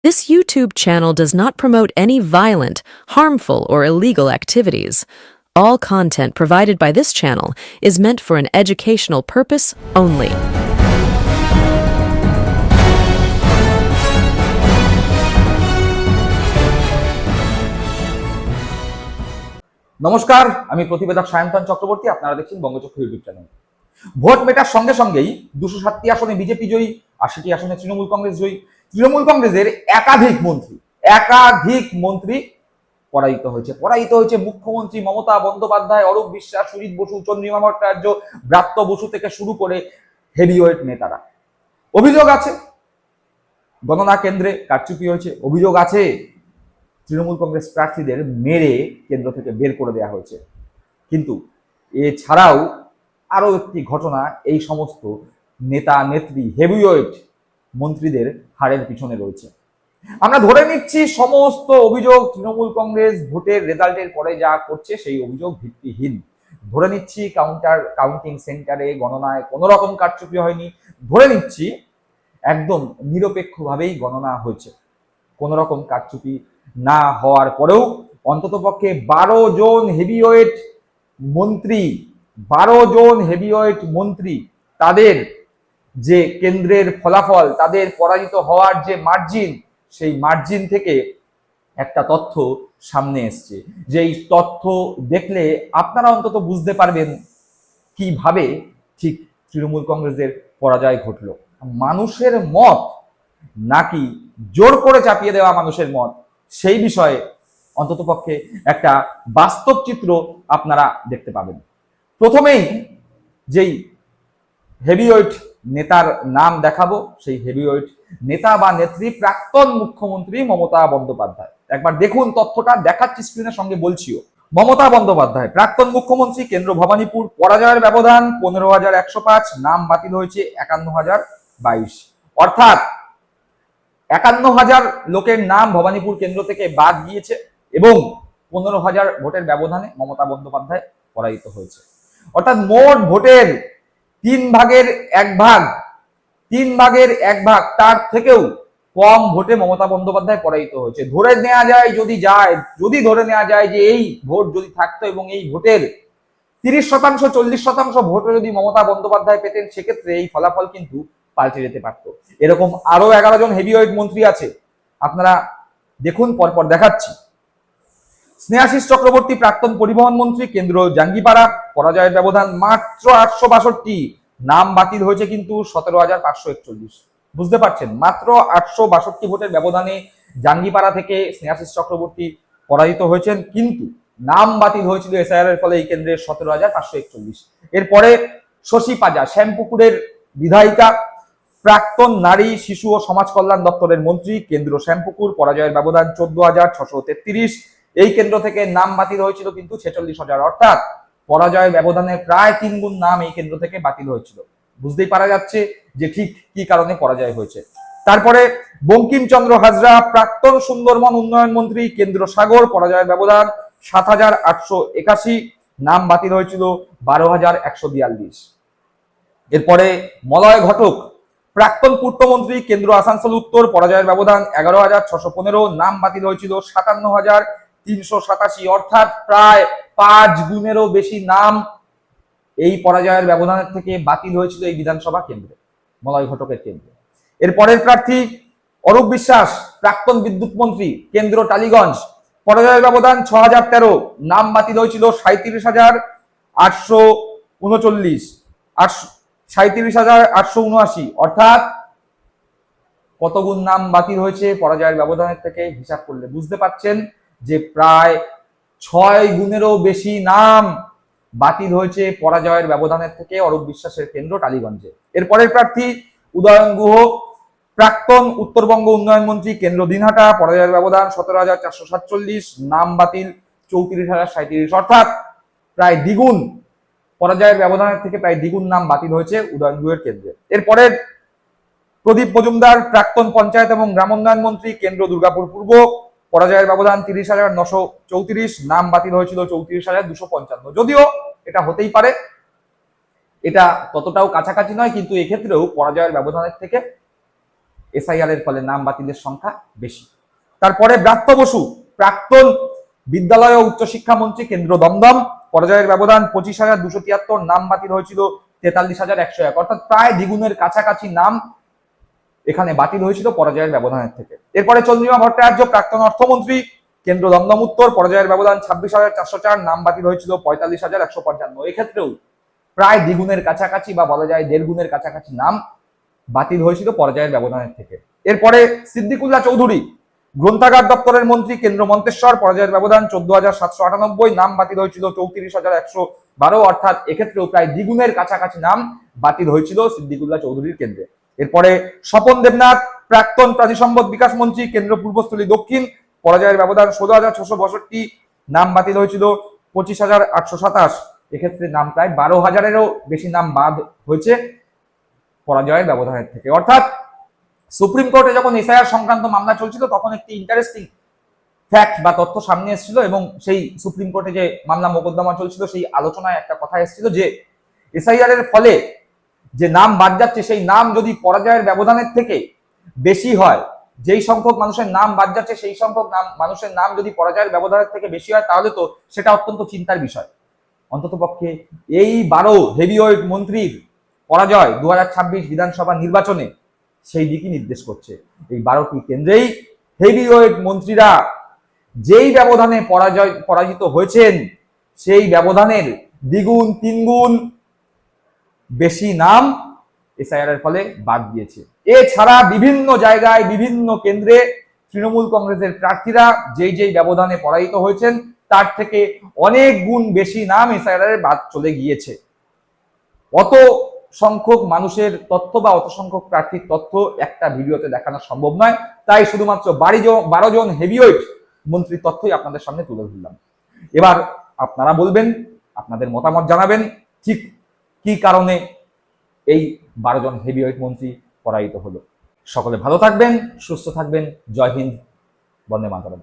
This YouTube channel does not promote any violent, harmful, or illegal activities. All content provided by this channel is meant for an educational purpose only. নমস্কার, আমি প্রতিবেদক সায়ন্তন চক্রবর্তী। আপনারা দেখছেন বঙ্গচক্ষু YouTube channel. Vote মেটার সঙ্গে সঙ্গেই 207টি আসনে BJP জয়ী, 80টি আসনে তৃণমূল কংগ্রেস জয়ী। তৃণমূল কংগ্রেসের একাধিক মন্ত্রী পরাজিত হয়েছে মুখ্যমন্ত্রী মমতা বন্দ্যোপাধ্যায়, অরূপ বিশ্বাস, সুজিত বসু, চন্দ্রিমা ভট্টাচার্য, ব্রাত্য বসু থেকে শুরু করে হেভিওয়েট নেতারা। অভিযোগ আছে গণনা কেন্দ্রে কারচুপি হয়েছে, অভিযোগ আছে তৃণমূল কংগ্রেস প্রার্থীদের মেরে কেন্দ্র থেকে বের করে দেওয়া হয়েছে। কিন্তু এছাড়াও আরো একটি ঘটনা এই সমস্ত নেতা নেত্রী হেভিওয়েট মন্ত্রীদের হারের পিছনে রয়েছে। আমরা ধরে নিচ্ছি সমস্ত অভিযোগ তৃণমূল কংগ্রেস ভোটের রেজাল্টের পরে যা করছে সেই অভিযোগ ভিত্তিহীন। ধরে নিচ্ছি কাউন্টিং সেন্টারে গণনায় কোনো রকম কারচুপি হয়নি। ধরে নিচ্ছি একদম নিরপেক্ষভাবেই গণনা হয়েছে। কোনো রকম কারচুপি না হওয়ার পরেও অন্ততপক্ষে 12 জন হেভিওয়েট মন্ত্রী তাদের যে কেন্দ্রের ফলাফল, তাদের পরাজিত হওয়ার যে মার্জিন, সেই মার্জিন থেকে একটা তথ্য সামনে এসছে। যেই তথ্য দেখলে আপনারা অন্তত বুঝতে পারবেন কিভাবে ঠিক তৃণমূল কংগ্রেসের পরাজয় ঘটলো। মানুষের মত নাকি জোর করে চাপিয়ে দেওয়া মানুষের মত, সেই বিষয়ে অন্ততপক্ষে একটা বাস্তব চিত্র আপনারা দেখতে পাবেন। প্রথমেই যেই হেভিওয়েট নেতার নাম দেখাবো, সেই হেভিওয়েট নেতা বা নেত্রী প্রাক্তন মুখ্যমন্ত্রী মমতা বন্দ্যোপাধ্যায়। একবার দেখুন তথ্যটা, দেখাচ্ছি স্ক্রিনের সঙ্গে বলছিও। মমতা বন্দ্যোপাধ্যায় প্রাক্তন মুখ্যমন্ত্রী, কেন্দ্র ভবানীপুর, পরাজয়ের ব্যবধান 15,105, নাম বাতিল হয়েছে 51,022। অর্থাৎ 51,000 লোকের নাম ভবানীপুর কেন্দ্র থেকে বাদ গিয়েছে এবং 15,000 ভোটের ব্যবধানে মমতা বন্দ্যোপাধ্যায় পরাজিত হয়েছে। অর্থাৎ মোট ভোটের 3 ভাগের 1 ভাগ তার থেকেও কম ভোটে মমতা বন্দ্যোপাধ্যায় পরাজিত হয়েছে। ধরে নেওয়া যায় যে এই ভোট যদি থাকতো এবং এই ভোটের 30%, 40% ভোটে যদি মমতা বন্দ্যোপাধ্যায় পেতেন, সেক্ষেত্রে এই ফলাফল কিন্তু পাল্টে যেতে পারত। এরকম আরো 11 জন হেভিওয়েট মন্ত্রী আছে, আপনারা দেখুন, পরপর দেখাচ্ছি। স্নেহাশিস চক্রবর্তী প্রাক্তন পরিবহন মন্ত্রী, কেন্দ্র জাঙ্গিপাড়া, পরাজয়ের ব্যবধান মাত্র 862, নাম বাতিল হয়েছে কিন্তু 17,541। বুঝতে পারছেন, মাত্র 862 ভোটের ব্যবধানে জাঙ্গিপাড়া থেকে স্নেহাশিস চক্রবর্তী পরাজিত হয়েছেন, কিন্তু নাম বাতিল হয়েছিল এসআইআর এর ফলে এই কেন্দ্রের 17,541। এরপরে শশী পাজা, শ্যামপুকুরের বিধায়িকা, প্রাক্তন নারী, শিশু ও সমাজ কল্যাণ দপ্তরের মন্ত্রী, কেন্দ্র শ্যামপুকুর, পরাজয়ের ব্যবধান 14,633। এই কেন্দ্র থেকে নাম বাতিল হয়েছিল কিন্তু 46,000। অর্থাৎ পরাজয়ের ব্যবধানে প্রায় 3 গুণ নাম এই কেন্দ্র থেকে বাতিল হয়েছিল। বুঝতেই পারা যাচ্ছে যে ঠিক কি কারণে পরাজয় হয়েছে। তারপরে বঙ্কিমচন্দ্র হাজরা, প্রাক্তন সুন্দরবন উন্নয়ন মন্ত্রী, কেন্দ্র সাগর, পরাজয়ের ব্যবধান 7,881, নাম বাতিল হয়েছিল 12,142। এরপরে মলয় ঘটক, প্রাক্তন পূর্তমন্ত্রী, কেন্দ্র আসানসোল উত্তর, পরাজয়ের ব্যবধান 11,615, নাম বাতিল হয়েছিল 57,387। অর্থাৎ প্রায় 5 গুণেরও বেশি নাম এই পরাজয়ের ব্যবধানের থেকে বাতিল হয়েছিল এই বিধানসভা কেন্দ্রে, মলয় ঘটকের কেন্দ্রে। এর পরের প্রার্থী অরূপ বিশ্বাস, প্রাক্তন বিদ্যুৎ মন্ত্রী, কেন্দ্র টালিগঞ্জ, পরাজয়ের ব্যবধান 6,013, নাম বাতিল হয়েছিল 37,879। অর্থাৎ কত গুণ নাম বাতিল হয়েছে পরাজয়ের ব্যবধানের থেকে হিসাব করলে বুঝতে পারছেন যে প্রায় 6 গুণেরও বেশি নাম বাতিল হয়েছে পরাজয়ের ব্যবধানের থেকে অরূপ বিশ্বাসের কেন্দ্র টালিগঞ্জে। এরপরের প্রার্থী উদয়ন গুহ, প্রাক্তন উত্তরবঙ্গ উন্নয়ন মন্ত্রী, কেন্দ্র দিনহাটা, পরাজয়ের ব্যবধান 17,447, নাম বাতিল 34,037। অর্থাৎ প্রায় দ্বিগুণ, পরাজয়ের ব্যবধানের থেকে প্রায় দ্বিগুণ নাম বাতিল হয়েছে উদয়ন গুহের কেন্দ্রে। এরপরের প্রদীপ মজুমদার, প্রাক্তন পঞ্চায়েত এবং গ্রামোন্নয়ন মন্ত্রী, কেন্দ্র দুর্গাপুর পূর্ব, পরাজয়ের ব্যবধান 30,934, নাম বাতিল হয়েছিল 34,255। যদিও এটা হতেই পারে, এটা ততটাও কাছাকাছি নয়, কিন্তু এক্ষেত্রেও পরাজয়ের ব্যবধানের থেকে এসআইআর এর ফলে নাম বাতিলের সংখ্যা বেশি। তারপরে ব্রাত্য বসু, প্রাক্তন বিদ্যালয় ও উচ্চশিক্ষা মন্ত্রী, কেন্দ্র দমদম, পরাজয়ের ব্যবধান 25,273, নাম বাতিল হয়েছিল 43,101, অর্থাৎ প্রায় দ্বিগুণের কাছাকাছি নাম এখানে বাতিল হয়েছিল পরাজয়ের ব্যবধানের থেকে। এরপরে চন্দ্রিমা ভট্টাচার্য, প্রাক্তন অর্থমন্ত্রী, কেন্দ্র দমদম উত্তর, পরাজয়ের ব্যবধান 26,404, নাম বাতিল হয়েছিল 45,155। এক্ষেত্রেও প্রায় দ্বিগুণের কাছাকাছি বা বলা যায় 1.5 গুণের কাছাকাছি নাম বাতিল হয়েছিল পরাজয়ের ব্যবধানের থেকে। এরপরে সিদ্দিকুল্লাহ চৌধুরী, গ্রন্থাগার দপ্তরের মন্ত্রী, কেন্দ্র মন্তেশ্বর, পরাজয়ের ব্যবধান 14,798, নাম বাতিল হয়েছিল 34,112, অর্থাৎ এক্ষেত্রেও প্রায় দ্বিগুণের কাছাকাছি নাম বাতিল হয়েছিল সিদ্দিকুল্লাহ চৌধুরীর কেন্দ্রে। এরপরে স্বপন দেবনাথ, প্রাক্তন প্রাণী সম্পদ বিকাশ মন্ত্রী, কেন্দ্র পূর্বস্থলী দক্ষিণ, পরাজয়ের ব্যবধান 16,662, নাম বাতিল হয়েছিল 25,827। এক্ষেত্রে নাম প্রায় 12,000-এরও বেশি নাম বাদ হয়েছে পরাজয়ের ব্যবধানের থেকে। অর্থাৎ সুপ্রিম কোর্টে যখন এসআইআর সংক্রান্ত মামলা চলছিল তখন একটি ইন্টারেস্টিং ফ্যাক্ট বা তথ্য সামনে এসেছিল, এবং সেই সুপ্রিম কোর্টে যে মামলা মোকদ্দমা চলছিল সেই আলোচনায় একটা কথা এসেছিল যে এসআইআর এর ফলে যে নাম বাদ যাচ্ছে সেই নাম যদি পরাজয়ের ব্যবধানের থেকে বেশি হয়, যেই সংখ্যক মানুষের নাম বাদ যাচ্ছে সেই সংখ্যক মানুষের নাম যদি পরাজয়ের ব্যবধানের থেকে বেশি হয় তাহলে তো সেটা অত্যন্ত চিন্তার বিষয়। অন্ততপক্ষে এই 12 হেভিওয়েট মন্ত্রীর পরাজয় 2026 বিধানসভা নির্বাচনে সেই দিকই নির্দেশ করছে। এই 12টি কেন্দ্রেই হেভিওয়েট মন্ত্রীরা যেই ব্যবধানে পরাজিত হয়েছেন সেই ব্যবধানের দ্বিগুণ 3 গুণ বেশি নাম এসআইআর এর ফলে বাদ দিয়েছে। এছাড়া বিভিন্ন জায়গায় বিভিন্ন কেন্দ্রে তৃণমূল কংগ্রেসের প্রার্থীরা যেই ব্যবধানে পরাজিত হয়েছেন তার থেকে অনেক গুণ বেশি নাম এসআইআর এর বাদ চলে গিয়েছে। অত সংখ্যক মানুষের তথ্য বা অত সংখ্যক প্রার্থীর তথ্য একটা ভিডিওতে দেখানো সম্ভব নয়, তাই শুধুমাত্র 12 জন হেভিওয়েট মন্ত্রীর তথ্যই আপনাদের সামনে তুলে ধরলাম। এবার আপনারা বলবেন, আপনাদের মতামত জানাবেন ঠিক কি কারণে এই 12 জন হেভিওয়েট মন্ত্রী পরাজিত হলো। সকলে ভালো থাকবেন, সুস্থ থাকবেন। জয় হিন্দ, বন্দে মাতরম।